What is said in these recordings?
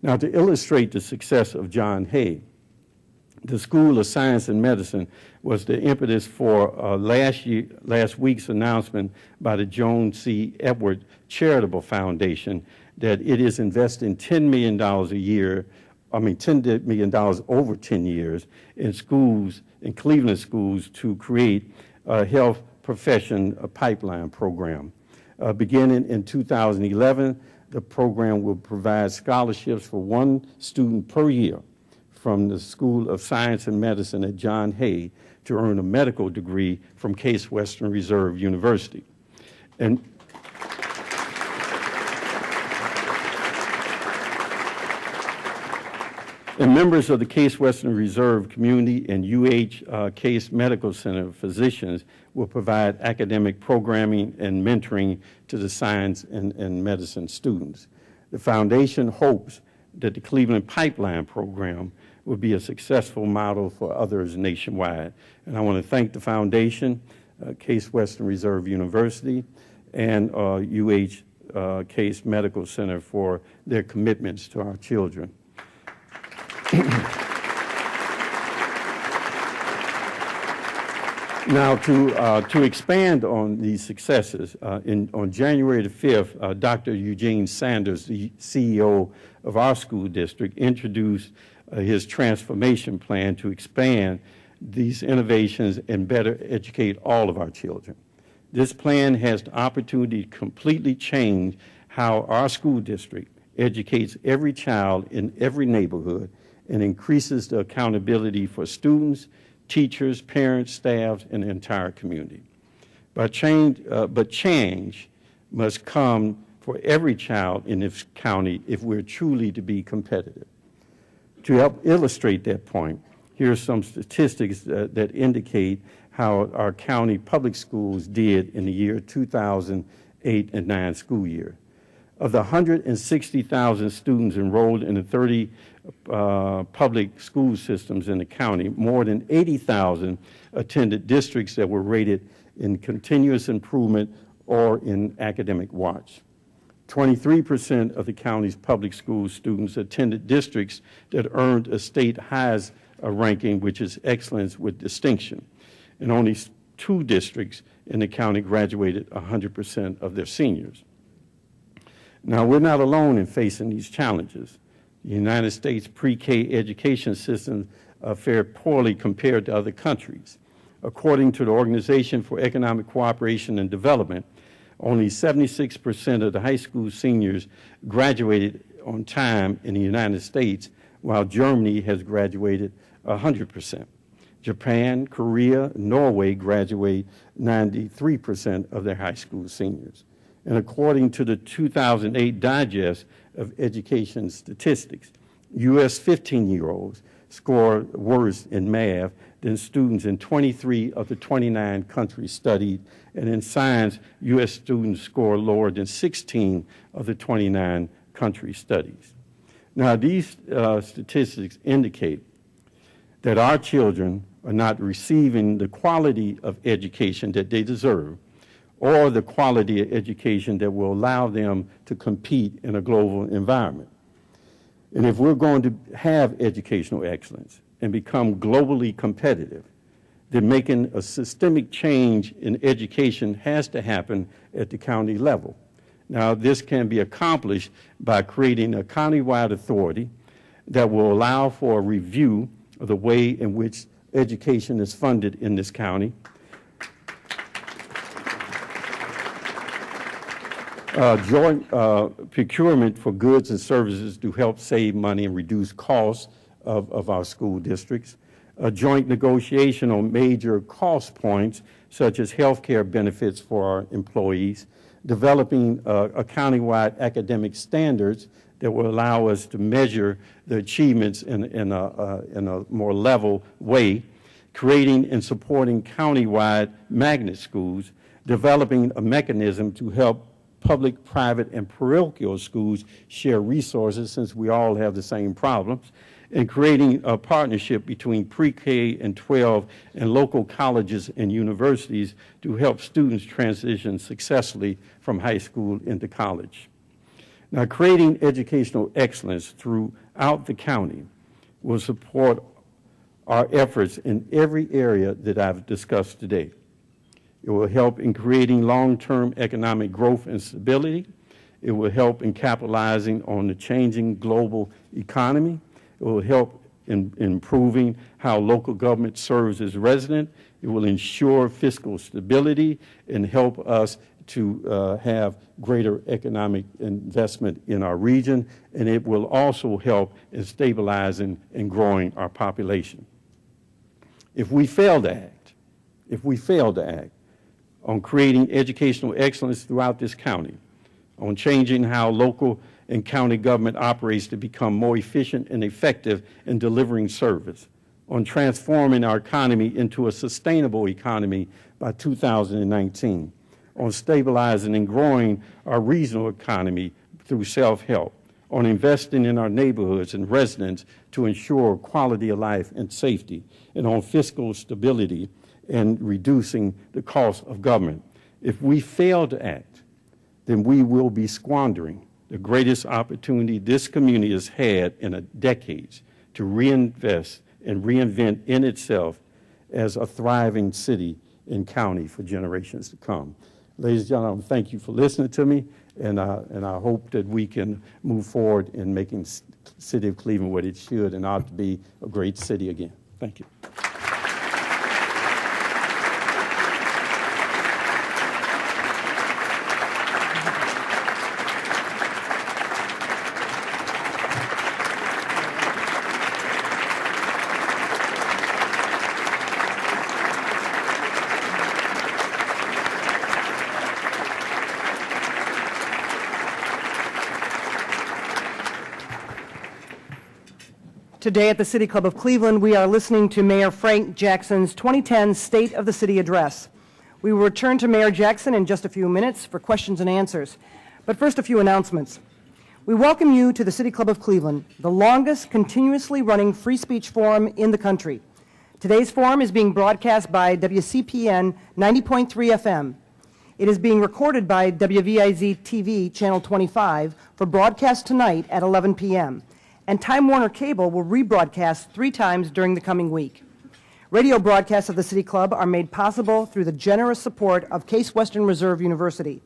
Now, to illustrate the success of John Hay, the School of Science and Medicine was the impetus for last week's announcement by the Joan C. Edwards Charitable Foundation that it is investing $10 million a year, $10 million over 10 years in schools, in Cleveland schools, to create a health profession pipeline program. Beginning in 2011, the program will provide scholarships for one student per year from the School of Science and Medicine at John Hay to earn a medical degree from Case Western Reserve University. And members of the Case Western Reserve community and Case Medical Center physicians will provide academic programming and mentoring to the science and medicine students. The foundation hopes that the Cleveland Pipeline program will be a successful model for others nationwide. And I want to thank the foundation, Case Western Reserve University, and Case Medical Center for their commitments to our children. Now, to expand on these successes, on January the 5th, Dr. Eugene Sanders, the CEO of our school district, introduced his transformation plan to expand these innovations and better educate all of our children. This plan has the opportunity to completely change how our school district educates every child in every neighborhood and increases the accountability for students, teachers, parents, staff, and the entire community. But change must come for every child in this county if we're truly to be competitive. To help illustrate that point, here are some statistics that indicate how our county public schools did in the year 2008 and 9 school year. Of the 160,000 students enrolled in the 30 public school systems in the county, more than 80,000 attended districts that were rated in continuous improvement or in academic watch. 23% of the county's public school students attended districts that earned a state highest ranking, which is excellence with distinction. And only 2 districts in the county graduated 100% of their seniors. Now, we're not alone in facing these challenges. The United States pre-K education system fared poorly compared to other countries. According to the Organization for Economic Cooperation and Development, only 76% of the high school seniors graduated on time in the United States, while Germany has graduated 100%. Japan, Korea, Norway graduate 93% of their high school seniors. And according to the 2008 Digest of Education Statistics, U.S. 15-year-olds score worse in math than students in 23 of the 29 countries studied, and in science, U.S. students score lower than 16 of the 29 countries studied. Now, these statistics indicate that our children are not receiving the quality of education that they deserve, or the quality of education that will allow them to compete in a global environment. And if we're going to have educational excellence and become globally competitive, then making a systemic change in education has to happen at the county level. Now, this can be accomplished by creating a countywide authority that will allow for a review of the way in which education is funded in this county, joint procurement for goods and services to help save money and reduce costs of our school districts, a joint negotiation on major cost points such as health care benefits for our employees, developing a countywide academic standards that will allow us to measure the achievements in a more level way, creating and supporting countywide magnet schools, developing a mechanism to help public, private, and parochial schools share resources since we all have the same problems, and creating a partnership between pre-K and 12 and local colleges and universities to help students transition successfully from high school into college. Now, creating educational excellence throughout the county will support our efforts in every area that I've discussed today. It will help in creating long-term economic growth and stability. It will help in capitalizing on the changing global economy. It will help in improving how local government serves its residents. It will ensure fiscal stability and help us to have greater economic investment in our region, and it will also help in stabilizing and growing our population. If we fail to act on creating educational excellence throughout this county, on changing how local and county government operates to become more efficient and effective in delivering service, on transforming our economy into a sustainable economy by 2019, on stabilizing and growing our regional economy through self-help, on investing in our neighborhoods and residents to ensure quality of life and safety, and on fiscal stability and reducing the cost of government. If we fail to act, then we will be squandering the greatest opportunity this community has had in decades to reinvest and reinvent in itself as a thriving city and county for generations to come. Ladies and gentlemen, thank you for listening to me, and I hope that we can move forward in making the city of Cleveland what it should and ought to be, a great city again. Thank you. Today at the City Club of Cleveland, we are listening to Mayor Frank Jackson's 2010 State of the City Address. We will return to Mayor Jackson in just a few minutes for questions and answers. But first, a few announcements. We welcome you to the City Club of Cleveland, the longest continuously running free speech forum in the country. Today's forum is being broadcast by WCPN 90.3 FM. It is being recorded by WVIZ TV Channel 25 for broadcast tonight at 11 p.m. and Time Warner Cable will rebroadcast 3 times during the coming week. Radio broadcasts of the City Club are made possible through the generous support of Case Western Reserve University.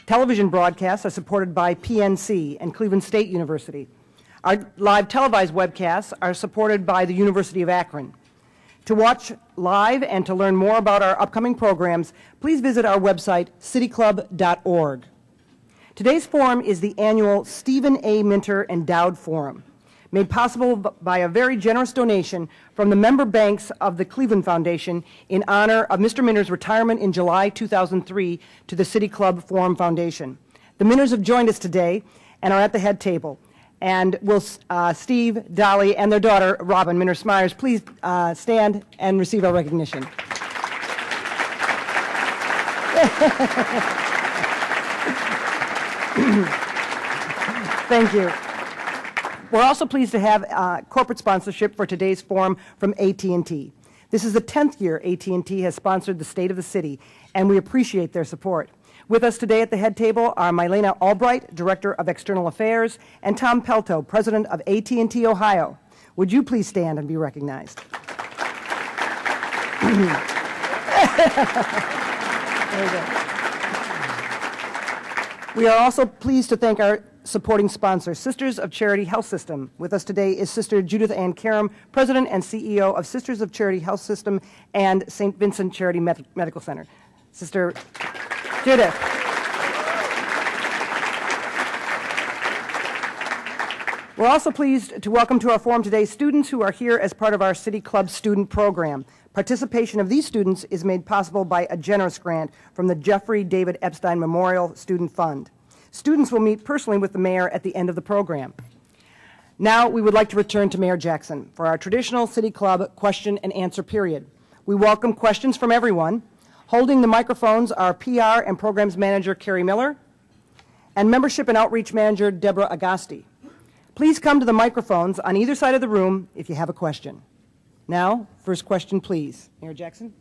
Television broadcasts are supported by PNC and Cleveland State University. Our live televised webcasts are supported by the University of Akron. To watch live and to learn more about our upcoming programs, please visit our website, cityclub.org. Today's forum is the annual Stephen A. Minter Endowed Forum, made possible by a very generous donation from the member banks of the Cleveland Foundation in honor of Mr. Minter's retirement in July 2003 to the City Club Forum Foundation. The Minters have joined us today and are at the head table. And will Steve, Dolly, and their daughter, Robin Minter-Smyers, please stand and receive our recognition. Thank you. We're also pleased to have corporate sponsorship for today's forum from AT&T. This is the 10th year AT&T has sponsored the State of the City, and we appreciate their support. With us today at the head table are Mylena Albright, Director of External Affairs, and Tom Pelto, President of AT&T Ohio. Would you please stand and be recognized? There you go. We are also pleased to thank our supporting sponsor, Sisters of Charity Health System. With us today is Sister Judith Ann Karam, President and CEO of Sisters of Charity Health System and St. Vincent Charity Medical Center. Sister Judith. We're also pleased to welcome to our forum today students who are here as part of our City Club student program. Participation of these students is made possible by a generous grant from the Jeffrey David Epstein Memorial Student Fund. Students will meet personally with the mayor at the end of the program. Now we would like to return to Mayor Jackson for our traditional City Club question and answer period. We welcome questions from everyone. Holding the microphones are PR and Programs Manager Carrie Miller and Membership and Outreach Manager Deborah Agosti. Please come to the microphones on either side of the room if you have a question. Now, first question, please. Mayor Jackson.